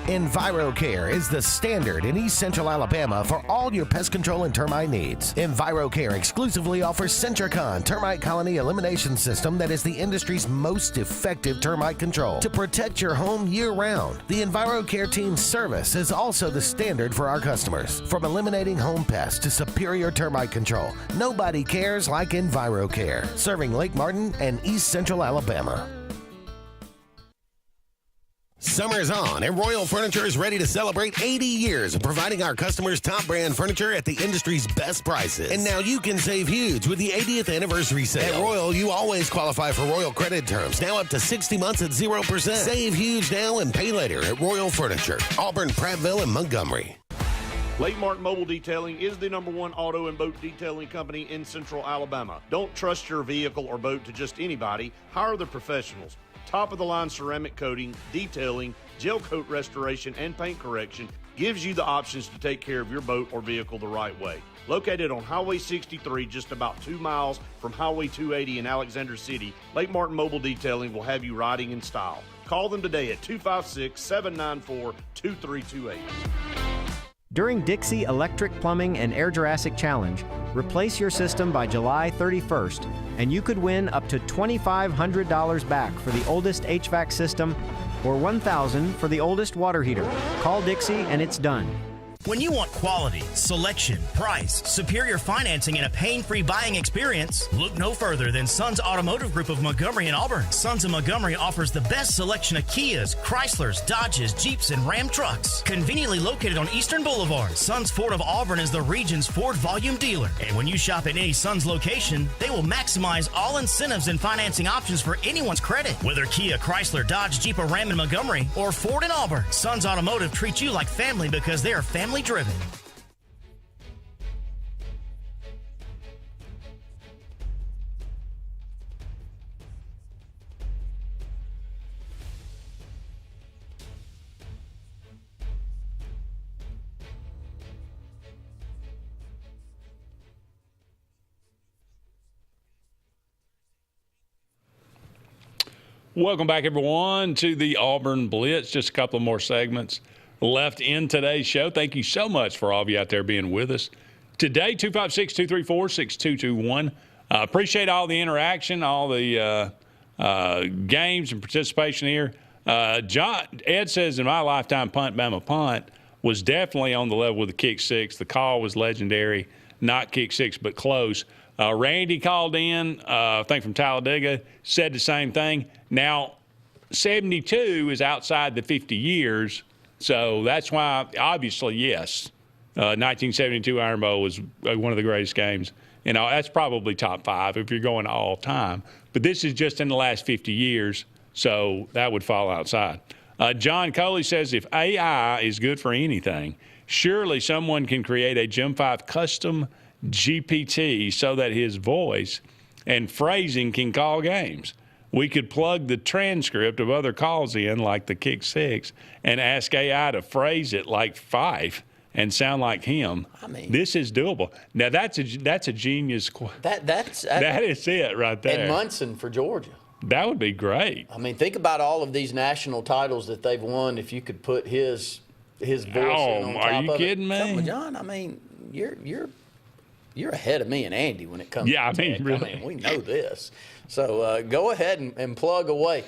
EnviroCare is the standard in East Central Alabama for all your pest control and termite needs. EnviroCare exclusively offers Centricon termite colony elimination system that is the industry's most effective termite control to protect your home year-round. The EnviroCare team's service is also the standard for our customers. From eliminating home pests to superior termite control, nobody cares like EnviroCare, serving Lake Martin and East Central Alabama. Summer's on, and Royal Furniture is ready to celebrate 80 years of providing our customers top brand furniture at the industry's best prices. And now you can save huge with the 80th anniversary sale. At Royal, you always qualify for Royal credit terms, now up to 60 months at 0%. Save huge now and pay later at Royal Furniture, Auburn, Prattville, and Montgomery. Lake Martin Mobile Detailing is the #1 auto and boat detailing company in Central Alabama. Don't trust your vehicle or boat to just anybody. Hire the professionals. Top-of-the-line ceramic coating, detailing, gel coat restoration, and paint correction gives you the options to take care of your boat or vehicle the right way. Located on Highway 63, just about 2 miles from Highway 280 in Alexander City, Lake Martin Mobile Detailing will have you riding in style. Call them today at 256-794-2328. During Dixie Electric Plumbing and Air Jurassic Challenge, replace your system by July 31st, and you could win up to $2,500 back for the oldest HVAC system or $1,000 for the oldest water heater. Call Dixie and it's done. When you want quality, selection, price, superior financing, and a pain-free buying experience, look no further than Sons Automotive Group of Montgomery and Auburn. Sons of Montgomery offers the best selection of Kias, Chryslers, Dodges, Jeeps, and Ram trucks. Conveniently located on Eastern Boulevard, Sons Ford of Auburn is the region's Ford volume dealer. And when you shop at any Sons location, they will maximize all incentives and financing options for anyone's credit. Whether Kia, Chrysler, Dodge, Jeep, or Ram in Montgomery, or Ford in Auburn, Sons Automotive treats you like family because they are family driven. Welcome back, everyone, to the Auburn Blitz. Just a couple of more segments left in today's show. Thank you so much for all of you out there being with us today. 256-234-6221. Appreciate all the interaction, all the games and participation here. Ed says, in my lifetime, Punt Bama Punt was definitely on the level with the kick six. The call was legendary, not kick six, but close. Randy called in, I think from Talladega, said the same thing. Now, 72 is outside the 50 years, so that's why, obviously, yes, 1972 Iron Bowl was one of the greatest games. You know, that's probably top 5 if you're going all time. But this is just in the last 50 years, so that would fall outside. John Coley says, if AI is good for anything, surely someone can create a Gem 5 custom GPT so that his voice and phrasing can call games. We could plug the transcript of other calls in, like the kick six, and ask AI to phrase it like Fife and sound like him. I mean, this is doable. Now that's a genius. That is it right there. And Munson for Georgia. That would be great. I mean, think about all of these national titles that they've won. If you could put his voice in on top are you of kidding me? Come on, John, I mean, you're ahead of me and Andy when it comes to tech. Really. I mean, we know this. So go ahead and plug away.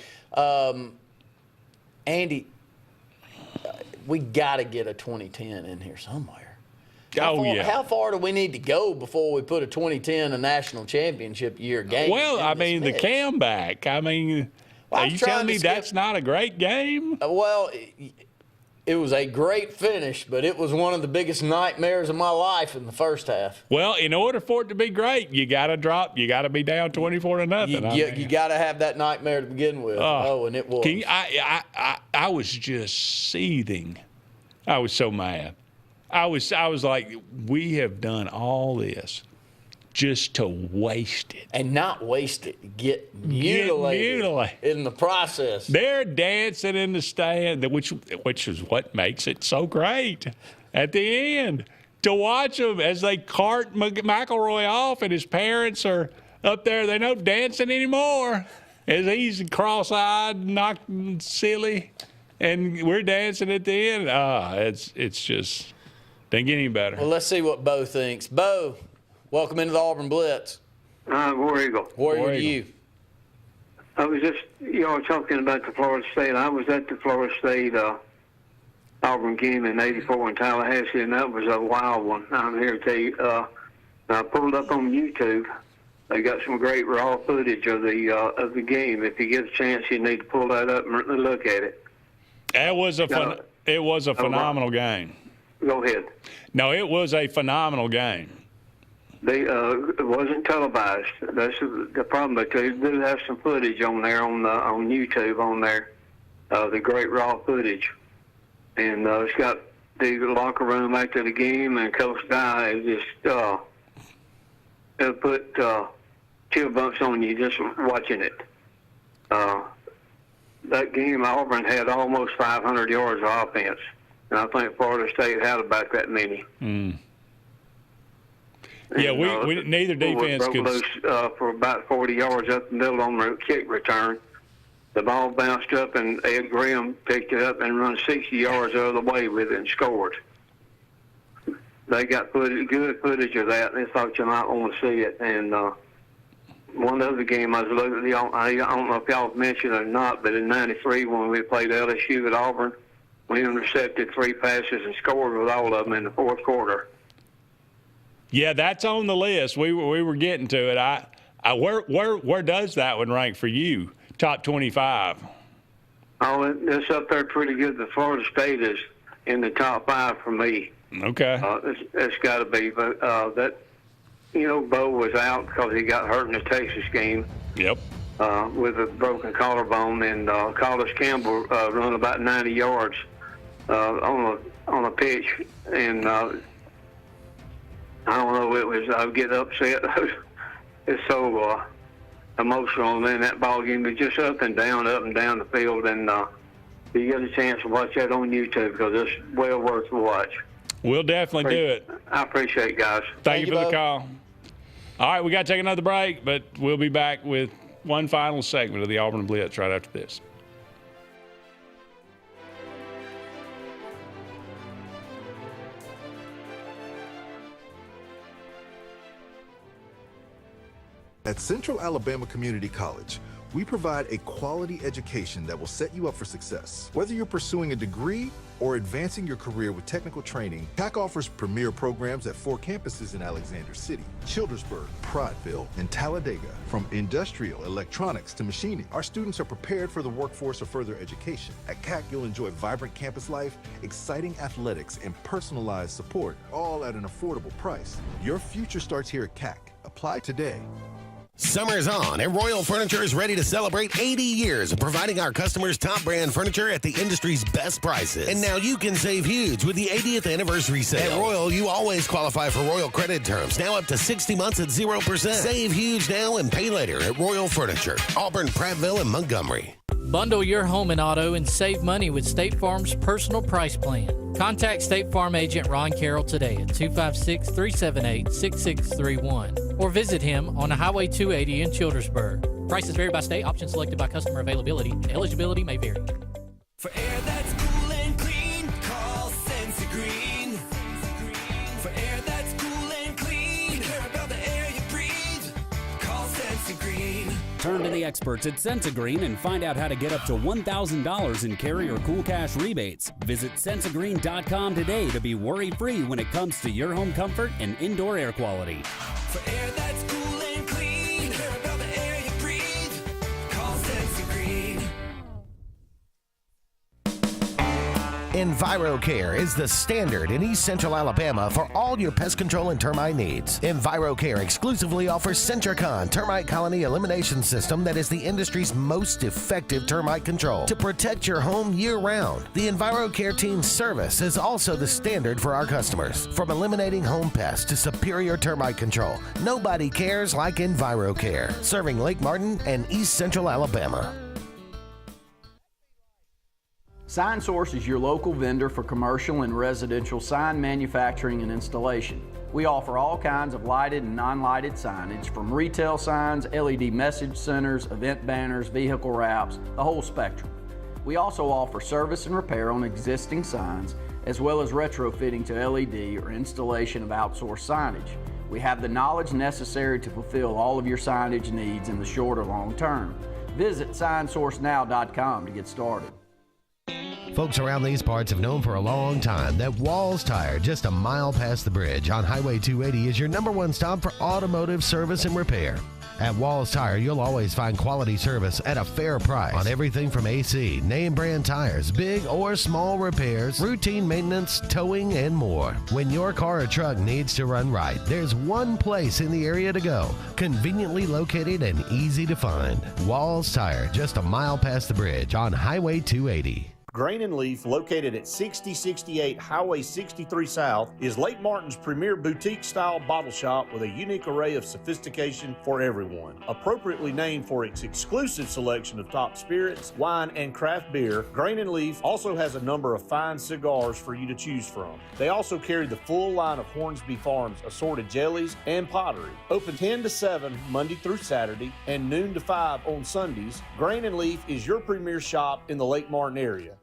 Andy, we got to get a 2010 in here somewhere. How far do we need to go before we put a 2010, a national championship year game? Well, I mean, the comeback. I mean, are you telling me that's not a great game? Well, it was a great finish, but it was one of the biggest nightmares of my life in the first half. Well, in order for it to be great, you got to drop. You got to be down 24-0. You got to have that nightmare to begin with. And it was. I was just seething. I was so mad. I was like, we have done all this just to waste it. And not waste it. Get mutilated in the process. They're dancing in the stand, which is what makes it so great at the end. To watch them as they cart McElroy off and his parents are up there. They're not dancing anymore as he's cross-eyed, knocked silly, and we're dancing at the end. It's just didn't get any better. Well, let's see what Bo thinks. Bo, welcome into the Auburn Blitz. War Eagle. Warrior to you. I was just, y'all talking about the Florida State. I was at the Florida State Auburn game in '84 in Tallahassee, and that was a wild one. I'm here to tell you. I pulled up on YouTube. They got some great raw footage of the game. If you get a chance, you need to pull that up and look at it. It was a phenomenal game. Go ahead. No, it was a phenomenal game. It wasn't televised. That's the problem. But they do have some footage on there on YouTube on there, the great raw footage, and it's got the locker room after the game, and Coach Dye is just it'll put chill bumps on you just watching it. That game, Auburn had almost 500 yards of offense, and I think Florida State had about that many. Yeah, we neither defense broke could loose for about 40 yards up the middle on the kick return. The ball bounced up, and Ed Graham picked it up and run 60 yards the other way with it and scored. They got good footage of that, and they thought you might want to see it. And one other game I was looking at, I don't know if y'all mentioned it or not, but in '93 when we played LSU at Auburn, we intercepted 3 passes and scored with all of them in the fourth quarter. Yeah, that's on the list. We were getting to it. Where does that one rank for you? Top 25. Oh, it's up there pretty good. The Florida State is in the top 5 for me. Okay. It's got to be, but that Bo was out because he got hurt in the Texas game. Yep. With a broken collarbone, and Carlos Campbell run about 90 yards on a pitch, and I don't know. I would get upset. It's so emotional, and then that ball game was just up and down the field. And you get a chance to watch that on YouTube because it's well worth the watch. We'll definitely do it. I appreciate it, guys. Thank you for the call. All right, we got to take another break, but we'll be back with one final segment of the Auburn Blitz right after this. At Central Alabama Community College, we provide a quality education that will set you up for success. Whether you're pursuing a degree or advancing your career with technical training, CAC offers premier programs at 4 campuses in Alexander City, Childersburg, Prattville, and Talladega. From industrial, electronics to machining, our students are prepared for the workforce or further education. At CAC, you'll enjoy vibrant campus life, exciting athletics, and personalized support, all at an affordable price. Your future starts here at CAC. Apply today. Summer's on, and Royal Furniture is ready to celebrate 80 years of providing our customers top brand furniture at the industry's best prices. And now you can save huge with the 80th anniversary sale. At Royal, you always qualify for Royal credit terms, now up to 60 months at 0%. Save huge now and pay later at Royal Furniture, Auburn, Prattville, and Montgomery. Bundle your home and auto and save money with State Farm's personal price plan. Contact State Farm agent Ron Carroll today at 256-378-6631 or visit him on Highway 280 in Childersburg. Prices vary by state. Options selected by customer availability. Eligibility may vary. For air that's cool and clean, call Sense Green. For air that's cool and clean, care about the air you breathe, call Sense Green. Turn to the experts at Sensagreen and find out how to get up to $1,000 in carrier cool cash rebates. Visit Sensagreen.com today to be worry-free when it comes to your home comfort and indoor air quality. For air that's cool and clean, care about the air you breathe, call Sensagreen. EnviroCare is the standard in East Central Alabama for all your pest control and termite needs. EnviroCare exclusively offers Centricon termite colony elimination system that is the industry's most effective termite control to protect your home year-round. The EnviroCare team's service is also the standard for our customers. From eliminating home pests to superior termite control, nobody cares like EnviroCare, serving Lake Martin and East Central Alabama. Sign Source is your local vendor for commercial and residential sign manufacturing and installation. We offer all kinds of lighted and non-lighted signage, from retail signs, LED message centers, event banners, vehicle wraps, the whole spectrum. We also offer service and repair on existing signs, as well as retrofitting to LED or installation of outsourced signage. We have the knowledge necessary to fulfill all of your signage needs in the short or long term. Visit signsourcenow.com to get started. Folks around these parts have known for a long time that Walls Tire, just a mile past the bridge on Highway 280, is your #1 stop for automotive service and repair. At Walls Tire, you'll always find quality service at a fair price on everything from AC, name brand tires, big or small repairs, routine maintenance, towing, and more. When your car or truck needs to run right, there's one place in the area to go, conveniently located and easy to find. Walls Tire, just a mile past the bridge on Highway 280. Grain and Leaf, located at 6068 Highway 63 South, is Lake Martin's premier boutique-style bottle shop with a unique array of sophistication for everyone. Appropriately named for its exclusive selection of top spirits, wine, and craft beer, Grain and Leaf also has a number of fine cigars for you to choose from. They also carry the full line of Hornsby Farms assorted jellies and pottery. Open 10 to 7 Monday through Saturday and noon to 5 on Sundays, Grain and Leaf is your premier shop in the Lake Martin area.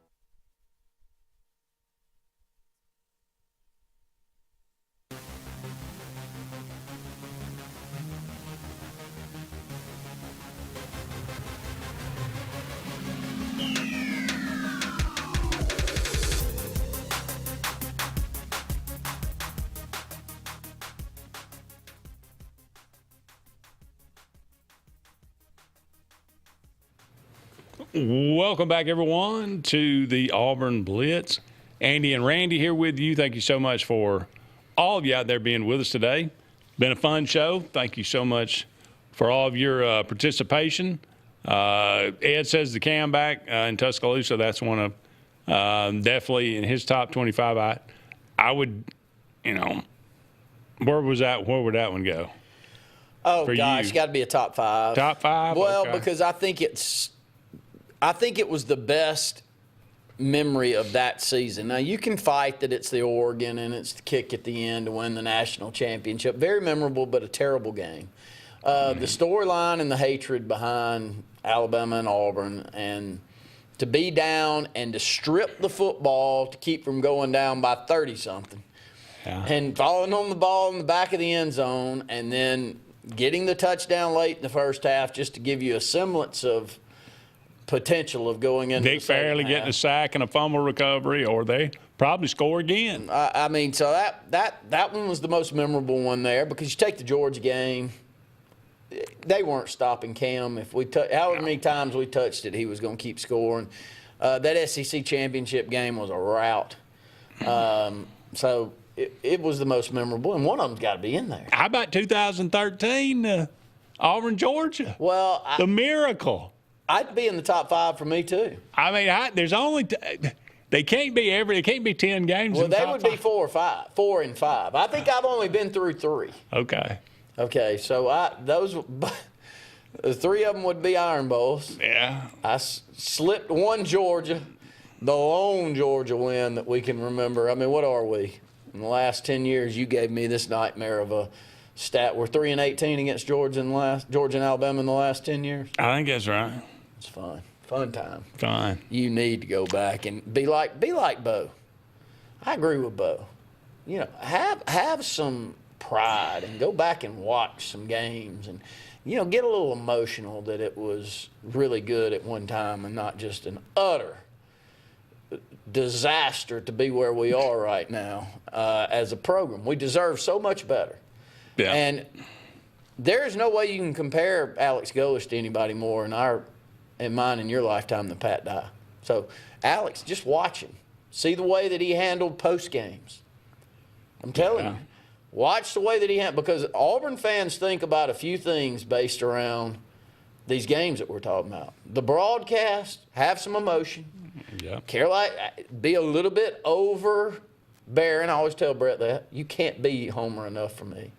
Welcome back, everyone, to the Auburn Blitz. Andy and Randy here with you. Thank you so much for all of you out there being with us today. Been a fun show. Thank you so much for all of your participation. Ed says the Cam back in Tuscaloosa. That's one of definitely in his top 25. I would, where would that one go? Oh, for gosh, you? got to be a top 5. Top 5? Well, Okay. because I think it was the best memory of that season. Now, you can fight that it's the Oregon and it's the kick at the end to win the national championship. Very memorable, but a terrible game. The storyline and the hatred behind Alabama and Auburn, and to be down and to strip the football to keep from going down by 30-something, and falling on the ball in the back of the end zone, and then getting the touchdown late in the first half just to give you a semblance of potential of going into Nick Fairley getting a sack and a fumble recovery, or they probably score again. I mean, so that one was the most memorable one there, because you take the Georgia game, they weren't stopping Cam. If we however many times we touched it, he was going to keep scoring. That SEC championship game was a rout. So it was the most memorable, and one of them's got to be in there. How about 2013, Auburn, Georgia? Well, the miracle. I'd be in the top 5 for me too. I mean, there's only they can't be 10 games. Well, in the they top would 5. be 4 or 5, 4 and 5. I think I've only been through 3. Okay, so those 3 of them would be Iron Bowls. Yeah, I slipped one Georgia, the lone Georgia win that we can remember. I mean, what are we? In the last 10 years, you gave me this nightmare of a stat. We're 3-18 against Georgia and Alabama in the last 10 years. I think that's right. It's fun time. Fine. You need to go back and be like Bo. I agree with Bo. Have some pride and go back and watch some games and get a little emotional that it was really good at one time and not just an utter disaster to be where we are right now as a program. We deserve so much better. Yeah. And there's no way you can compare Alex Golesh to anybody more in mine in your lifetime than Pat Dye. So, Alex, just watch him. See the way that he handled post games. I'm telling you. Watch the way that he handled, because Auburn fans think about a few things based around these games that we're talking about. The broadcast, have some emotion. Yeah. Carolina, be a little bit overbearing. I always tell Brett that. You can't be Homer enough for me.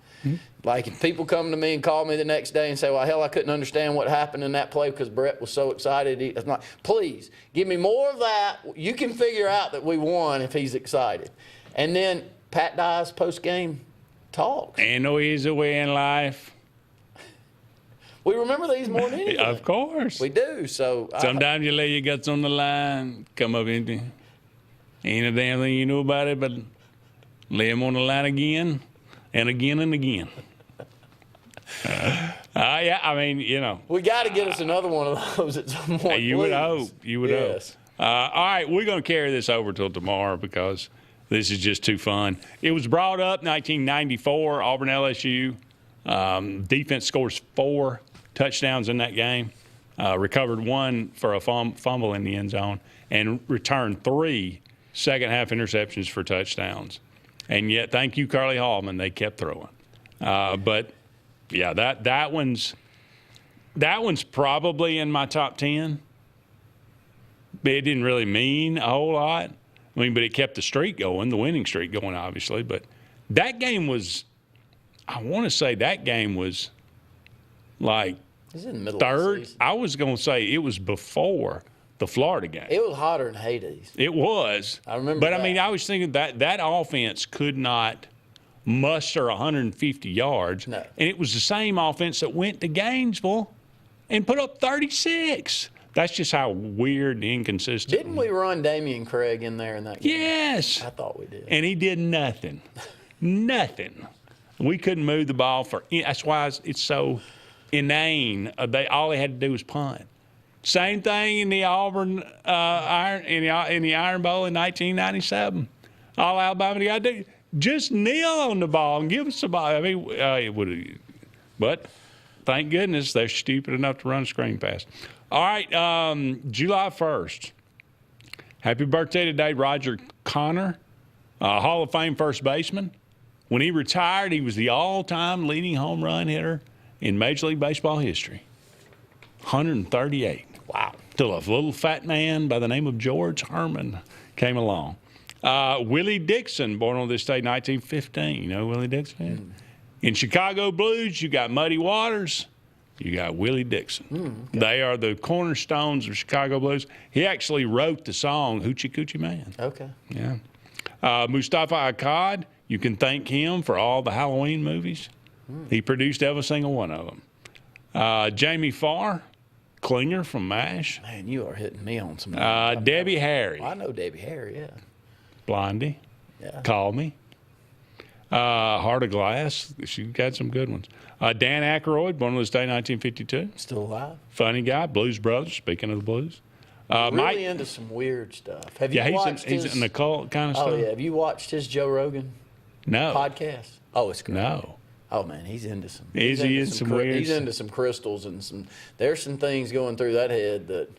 Like, if people come to me and call me the next day and say, well, hell, I couldn't understand what happened in that play because Brett was so excited. I'm like, please, give me more of that. You can figure out that we won if he's excited. And then Pat Dye's post-game talk. Ain't no easy way in life. We remember these more than anything. Of course. We do. So sometimes you lay your guts on the line, come up empty. Ain't a damn thing you know about it, but lay them on the line again and again and again. Yeah, I mean, you know. We got to get us another one of those at some point. You would hope. You would hope. Yes. All right, we're going to carry this over till tomorrow because this is just too fun. It was brought up 1994, Auburn LSU. Defense scores 4 touchdowns in that game, recovered 1 for a fumble in the end zone, and returned 3 second-half interceptions for touchdowns. And yet, thank you, Carly Hallman, they kept throwing. But, yeah, that one's probably in my top 10. But it didn't really mean a whole lot. I mean, but it kept the streak going, the winning streak going, obviously. But that game was – I want to say that game was like in the middle third. Of the season. I was going to say it was before the Florida game. It was hotter than Hades. It was. I remember But, that. I mean, I was thinking that offense could not muster 150 yards. No. And it was the same offense that went to Gainesville and put up 36. That's just how weird and inconsistent. Didn't we run Damian Craig in there in that game? Yes. I thought we did. And he did nothing. Nothing. We couldn't move the ball for – that's why it's so inane. All they had to do was punt. Same thing in the Auburn in the Iron Bowl in 1997. All Alabama got to do, just kneel on the ball and give us the ball. I mean, it would have – but thank goodness they're stupid enough to run a screen pass. All right, July 1st. Happy birthday today, Roger Connor, Hall of Fame first baseman. When he retired, he was the all-time leading home run hitter in Major League Baseball history. 138. Wow. Till a little fat man by the name of George Herman came along. Willie Dixon, born on this day, 1915. You know who Willie Dixon is? In Chicago Blues, you got Muddy Waters. You got Willie Dixon. Okay. They are the cornerstones of Chicago Blues. He actually wrote the song Hoochie Coochie Man. Okay. Yeah. Mustafa Akkad, you can thank him for all the Halloween movies. He produced every single one of them. Jamie Farr, Klinger from MASH. Man, you are hitting me on some. Debbie Harry. I know Debbie Harry, yeah. Blondie. Yeah. Call Me. Heart of Glass. She got some good ones. Dan Aykroyd, born on this day, 1952. Still alive. Funny guy. Blues Brothers, speaking of the blues. Really Mike, into some weird stuff. Have you watched he's in the cult kind of stuff. Oh, yeah. Have you watched his Joe Rogan podcast? Oh, it's great. No. Oh, man, he's into some. Is he into some weird He's into some crystals and some. There's some things going through that head that.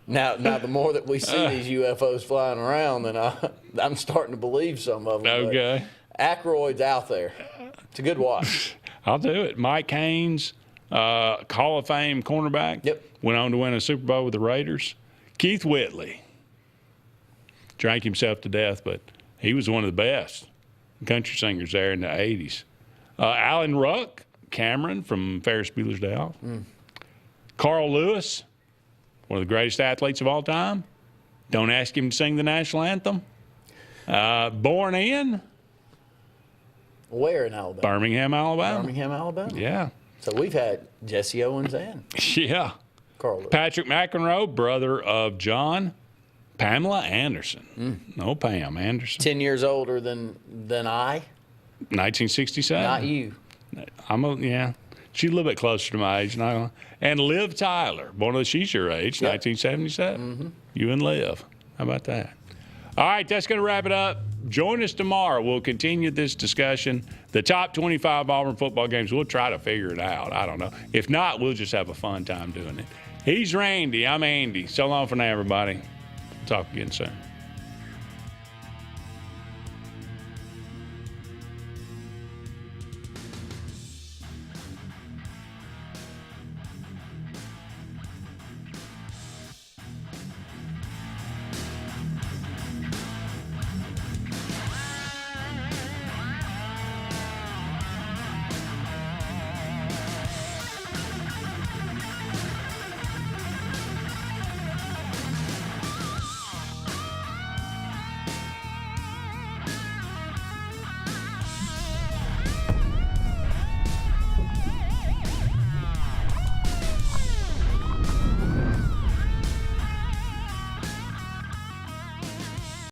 Now the more that we see these UFOs flying around, then I'm starting to believe some of them. Okay. Aykroyd's out there. It's a good watch. I'll do it. Mike Haynes, Hall of Fame cornerback. Yep. Went on to win a Super Bowl with the Raiders. Keith Whitley. Drank himself to death, but he was one of the best country singers there in the 80s. Alan Ruck, Cameron from Ferris Bueller's Day Off. Carl Lewis, one of the greatest athletes of all time. Don't ask him to sing the national anthem. Born in? Where in Alabama? Birmingham, Alabama. Birmingham, Alabama? Yeah. So we've had Jesse Owens and Yeah. Carl Lewis. Patrick McEnroe, brother of John. Pamela Anderson. No, Pam Anderson. 10 years older than I. 1967. Not you. Yeah. She's a little bit closer to my age. And Liv Tyler, she's your age, 1977. You and Liv. How about that? All right, that's going to wrap it up. Join us tomorrow. We'll continue this discussion. The top 25 Auburn football games, we'll try to figure it out. I don't know. If not, we'll just have a fun time doing it. He's Randy. I'm Andy. So long for now, everybody. Talk again soon.